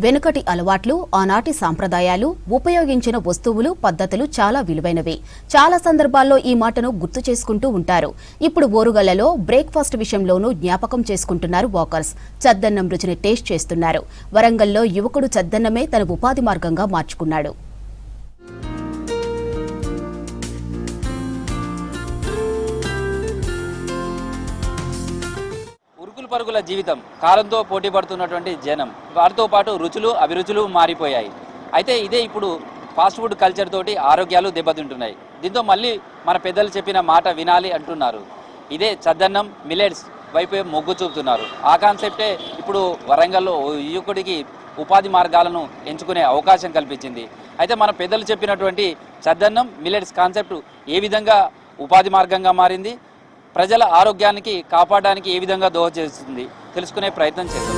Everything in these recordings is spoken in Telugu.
వెనుకటి అలవాట్లు, ఆనాటి సాంప్రదాయాలు, ఉపయోగించిన వస్తువులు, పద్ధతులు చాలా విలువైనవి. చాలా సందర్భాల్లో ఈ మాటను గుర్తు చేసుకుంటూ ఉంటారు. ఇప్పుడు ఓరుగల్లలో బ్రేక్ఫాస్ట్ విషయంలోనూ జ్ఞాపకం చేసుకుంటున్నారు వాకర్స్. చద్దన్నం రుచిని టేస్ట్ చేస్తున్నారు. వరంగల్లో యువకుడు చద్దన్నమే తన ఉపాధి మార్గంగా మార్చుకున్నాడు. పరుగుల జీవితం, కాలంతో పోటీ పడుతున్నటువంటి జనం, వారితో పాటు రుచులు అభిరుచులు మారిపోయాయి. అయితే ఇదే ఇప్పుడు ఫాస్ట్ ఫుడ్ కల్చర్ తోటి ఆరోగ్యాలు దెబ్బతింటున్నాయి. దీంతో మళ్ళీ మన పెద్దలు చెప్పిన మాట వినాలి అంటున్నారు. ఇదే చద్దన్నం, మిల్లెట్స్ వైపు మొగ్గు చూపుతున్నారు. ఆ కాన్సెప్టే ఇప్పుడు వరంగల్లో యువకుడికి ఉపాధి మార్గాలను ఎంచుకునే అవకాశం కల్పించింది. అయితే మన పెద్దలు చెప్పినటువంటి చద్దన్నం, మిల్లెట్స్ కాన్సెప్ట్ ఏ విధంగా ఉపాధి మార్గంగా మారింది, ప్రజల ఆరోగ్యానికి కాపాడడానికి ఏ విధంగా దోహదచేస్తుంది తెలుసుకునే ప్రయత్నం చేద్దాం.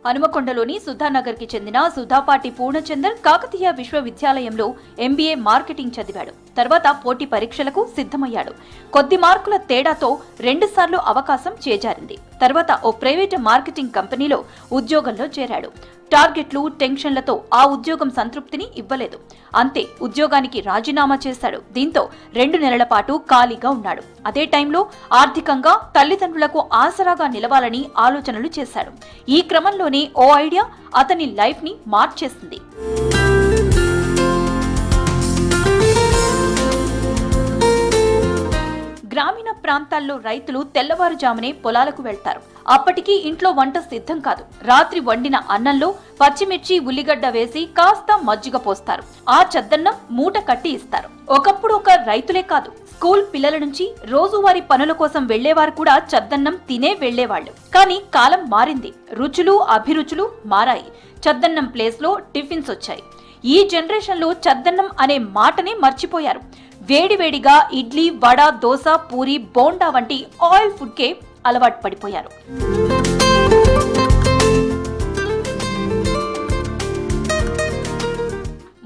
హనుమకొండలోని సుధానగర్కి చెందిన సుధాపాటి పూర్ణచందర్ కాకతీయ విశ్వవిద్యాలయంలో ఎంబీఏ మార్కెటింగ్ చదివాడు. తర్వాత పోటీ పరీక్షలకు సిద్ధమయ్యాడు. కొద్ది మార్కుల తేడాతో 2 సార్లు అవకాశం చేజారింది. తర్వాత ఓ ప్రైవేట్ మార్కెటింగ్ కంపెనీలో ఉద్యోగంలో చేరాడు. టార్గెట్లు, టెన్షన్లతో ఆ ఉద్యోగం సంతృప్తిని ఇవ్వలేదు. అంతే, ఉద్యోగానికి రాజీనామా చేశాడు. దీంతో 2 నెలల పాటు ఖాళీగా ఉన్నాడు. అదే టైంలో ఆర్థికంగా తల్లిదండ్రులకు ఆసరాగా నిలవాలని ఆలోచనలు చేశాడు. ఈ క్రమంలోనే ఓ ఐడియా అతని లైఫ్ ని మార్చేసింది. గ్రామీణ ప్రాంతాల్లో రైతులు తెల్లవారుజామునే పొలాలకు వెళ్తారు. అప్పటికి ఇంట్లో వంట సిద్ధం కాదు. రాత్రి వండిన అన్నంలో పచ్చిమిర్చి, ఉల్లిగడ్డ వేసి కాస్త మజ్జిగ పోస్తారు. ఆ చద్దన్నం మూట కట్టి ఇస్తారు. ఒకప్పుడు ఒక రైతులే కాదు, స్కూల్ పిల్లల నుంచి రోజువారీ పనుల కోసం వెళ్లేవారు కూడా చద్దన్నం తినే వెళ్లేవాళ్లు. కానీ కాలం మారింది. రుచులు అభిరుచులు మారాయి. చద్దన్నం ప్లేస్ లో టిఫిన్స్ వచ్చాయి. ఈ జనరేషన్ లో చద్దన్నం అనే మాటనే మర్చిపోయారు. వేడివేడిగా ఇడ్లీ, వడ, దోశ, పూరి, బోండా వంటి ఆయిల్ ఫుడ్ కే అలవాటు పడిపోయారు.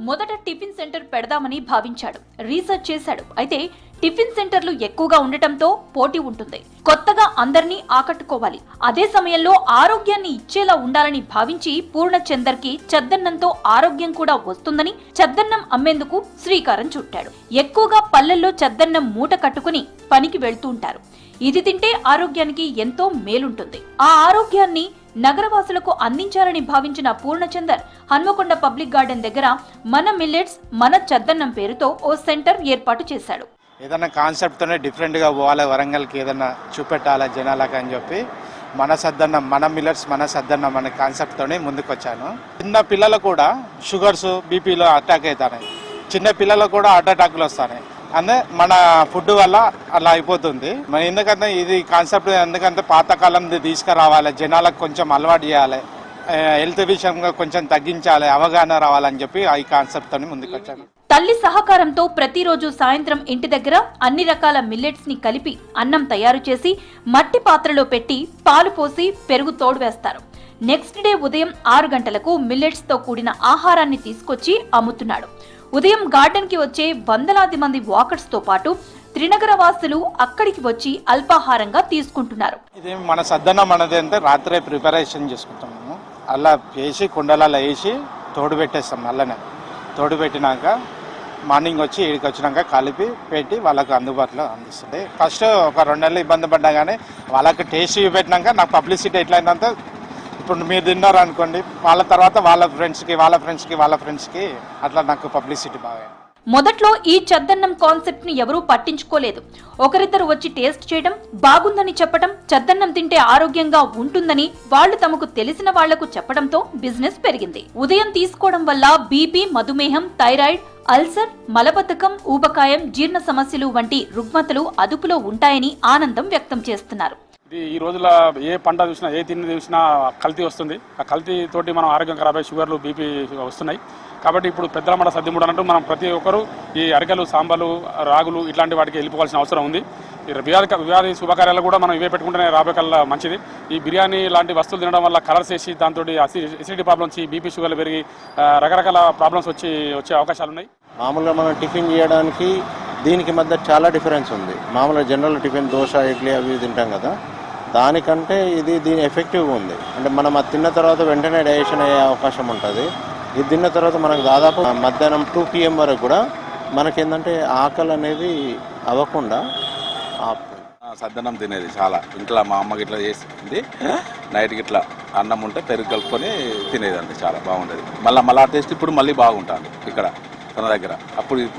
మొదట టిఫిన్ సెంటర్ పెడదామని భావించాడు. రీసెర్చ్ చేశాడు. అయితే టిఫిన్ సెంటర్లు ఎక్కువగా ఉండటంతో పోటీ ఉంటుంది. కొత్తగా అందరినీ ఆకట్టుకోవాలి. అదే సమయంలో ఆరోగ్యాన్ని ఇచ్చేలా ఉండాలని భావించి పూర్ణచందర్ కి చద్దన్నంతో ఆరోగ్యం కూడా వస్తుందని చద్దన్నం అమ్మేందుకు శ్రీకారం చుట్టాడు. ఎక్కువగా పల్లెల్లో చద్దన్నం మూట కట్టుకుని పనికి వెళ్తూ ఉంటారు. ఇది తింటే ఆరోగ్యానికి ఎంతో మేలుంటుంది. ఆ ఆరోగ్యాన్ని నగరవాసులకు అందించాలని భావించిన పూర్ణచందర్ హన్మకొండ పబ్లిక్ గార్డెన్ దగ్గర మన మిల్లెట్స్, మన చద్దన్నం పేరుతో ఓ సెంటర్ ఏర్పాటు చేశాడు. ఏదైనా కాన్సెప్ట్తోనే డిఫరెంట్గా పోవాలి, వరంగల్కి ఏదైనా చూపెట్టాలి జనాలకు అని చెప్పి మన సద్దన్నం, మన మిల్లెట్స్, మన సద్దన్నం అనే కాన్సెప్ట్తోనే ముందుకు వచ్చాను. చిన్న పిల్లలు కూడా షుగర్స్, బీపీలో అటాక్ అవుతాయి. చిన్న పిల్లలకు కూడా హార్ట్ అటాక్లు వస్తాయి. అంటే మన ఫుడ్ వల్ల అలా అయిపోతుంది. మరి ఎందుకంటే ఇది కాన్సెప్ట్ ఎందుకంటే పాతకాలం తీసుకురావాలి, జనాలకు కొంచెం అలవాటు చేయాలి, హెల్త్ విషయంగా కొంచెం తగ్గించాలి, అవగాహన రావాలని చెప్పి ఈ కాన్సెప్ట్ తో ముందుకు వచ్చాను. తల్లి సహకారంతో ప్రతిరోజు సాయంత్రం ఇంటి దగ్గర అన్ని రకాల మిల్లెట్స్ ని కలిపి అన్నం తయారు చేసి మట్టి పాత్రలో పెట్టి పాలు పోసి పెరుగు తోడు వేస్తారు. నెక్స్ట్ డే ఉదయం 6 గంటలకు మిల్లెట్స్ తో కూడిన ఆహారాన్ని తీసుకొచ్చి అమ్ముతున్నాడు. ఉదయం గార్డెన్ కి వచ్చే వందలాది మంది వాకర్స్ తో పాటు త్రినగర వాసులు అక్కడికి వచ్చి అల్పాహారంగా తీసుకుంటున్నారు. ఇది మన సద్దన్నం అనేది అంటే రాత్రే ప్రిపరేషన్ చేసుకుంటాము. అలా వేసి కుండలలో వేసి తోడు పెట్టేస్తాం. అల్లనే తోడు పెట్టినాక మార్నింగ్ వచ్చి ఇక్కడికి వచ్చినాక కలిపి పెట్టి వాళ్ళకు అందుబాటులో అందిస్తుంది. ఫస్ట్ ఒక 2 నెలలు ఇబ్బంది పడ్డా కానీ వాళ్ళకి టేస్ట్ పెట్టినాక నాకు పబ్లిసిటీ ఎట్లయిందంటే, ఇప్పుడు మీరు తిన్నారు అనుకోండి, వాళ్ళ తర్వాత వాళ్ళ ఫ్రెండ్స్కి అట్లా నాకు పబ్లిసిటీ బాగా. మొదట్లో ఈ చద్దన్నం కాన్సెప్ట్ ని ఎవరూ పట్టించుకోలేదు. ఒకరిద్దరు వచ్చి టేస్ట్ చేయడం, బాగుందని చెప్పడం, చద్దన్నం తింటే ఆరోగ్యంగా ఉంటుందని వాళ్ళు తమకు తెలిసిన వాళ్లకు చెప్పడంతో బిజినెస్ పెరిగింది. ఉదయం తీసుకోవడం వల్ల బీపీ, మధుమేహం, థైరాయిడ్, అల్సర్, మలబద్ధకం, ఊబకాయం, జీర్ణ సమస్యలు వంటి రుగ్మతలు అదుపులో ఉంటాయని ఆనందం వ్యక్తం చేస్తున్నారు. ఈ రోజుల ఏ పంట చూసినా, ఏ తిండి చూసినా కల్తీ వస్తుంది. ఆ కల్తీ తోటి మనం ఆరోగ్యం ఖరాబ్ అయ్యి షుగర్లు, బీపీ వస్తున్నాయి. కాబట్టి ఇప్పుడు పెద్దల మాట సద్దిమూడు అన్నట్టు మనం ప్రతి ఒక్కరు ఈ అరికలు, సాంబాలు, రాగులు ఇట్లాంటి వాటికి వెళ్ళిపోవాల్సిన అవసరం ఉంది. ఈ వ్యాధి శుభకార్యాలు కూడా మనం ఇవే పెట్టుకుంటేనే రాబోకల్లా మంచిది. ఈ బిర్యానీ లాంటి వస్తువులు తినడం వల్ల కలర్స్ వేసి దాంతో అసిడిటీ ప్రాబ్లమ్స్, బీపీ, షుగర్లు పెరిగి రకరకాల ప్రాబ్లమ్స్ వచ్చే అవకాశాలు ఉన్నాయి. మామూలుగా మనం టిఫిన్ చేయడానికి దీనికి మధ్య చాలా డిఫరెన్స్ ఉంది. మామూలుగా జనరల్ టిఫిన్ దోశ ఇడ్లీ అవి తింటాం కదా, దానికంటే దీని ఎఫెక్టివ్గా ఉంది. అంటే మనం అది తిన్న తర్వాత వెంటనే డైజెషన్ అయ్యే అవకాశం ఉంటుంది. ఇది తిన్న తర్వాత మనకు దాదాపు మధ్యాహ్నం 2 PM వరకు కూడా మనకేంటంటే ఆకలి అనేది అవ్వకుండా ఆపుతుంది. సద్దన్నం తినేది చాలా ఇంట్లో మా అమ్మకి ఇట్లా చేసింది. నైట్కి ఇట్లా అన్నం ఉంటే పెరుగు కలుపుకొని తినేదండి, చాలా బాగుండేది. మళ్ళీ ఆ టేస్ట్ ఇప్పుడు మళ్ళీ బాగుంటుంది ఇక్కడ తన దగ్గర.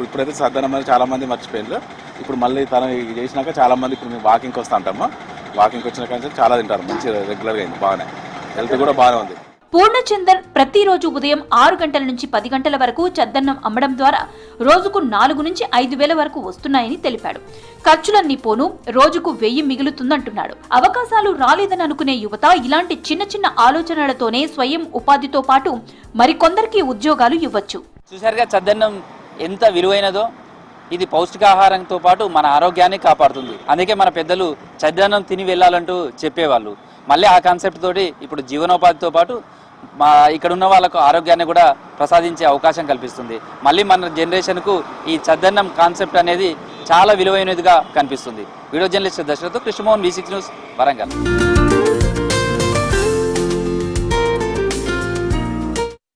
ఇప్పుడైతే సద్దన్నం అనేది చాలా మంది మర్చిపోయిండ్రు. ఇప్పుడు మళ్ళీ తను చేసినాక చాలా మంది ఇప్పుడు మేము వాకింగ్కి వస్తూ ఉంటాము. వాకింగ్కి వచ్చిన కానీ చాలా తింటారు, మంచి రెగ్యులర్గా అయింది, బాగానే హెల్త్ కూడా బాగానే ఉంది. పూర్ణచందర్ ప్రతిరోజు ఉదయం 6 గంటల నుంచి 10 గంటల వరకు చద్దన్నం అమ్మడం ద్వారా రోజుకు 4 నుంచి 5 వేల వరకు వస్తున్నాయని తెలిపాడు. ఖర్చులన్నీ పోను రోజుకు 1000 మిగులుతుందంటున్నాడు. అవకాశాలు రాలేదని అనుకునే యువత ఇలాంటి చిన్న చిన్న ఆలోచనలతోనే స్వయం ఉపాధితో పాటు మరికొందరికి ఉద్యోగాలు ఇవ్వచ్చు. చూసారుగా చద్దన్నం ఎంత విలువైనదో. ఇది పౌష్టికాహారంతో పాటు మన ఆరోగ్యాన్ని కాపాడుతుంది. అందుకే మన పెద్దలు చద్దన్నం తిని వెళ్ళాలంటూ చెప్పేవాళ్ళు. మళ్ళీ ఆ కాన్సెప్ట్ తోటి ఇప్పుడు జీవనోపాధితో పాటు ఇక్కడ ఉన్న వాళ్ళకు ఆరోగ్యాన్ని కూడా ప్రసాదించే అవకాశం కల్పిస్తుంది. మళ్ళీ మన జనరేషన్కు ఈ చద్దన్నం కాన్సెప్ట్ అనేది చాలా విలువైనదిగా కనిపిస్తుంది. Video journalist Dashrath, Krishnamohan, V6 news, Warangal.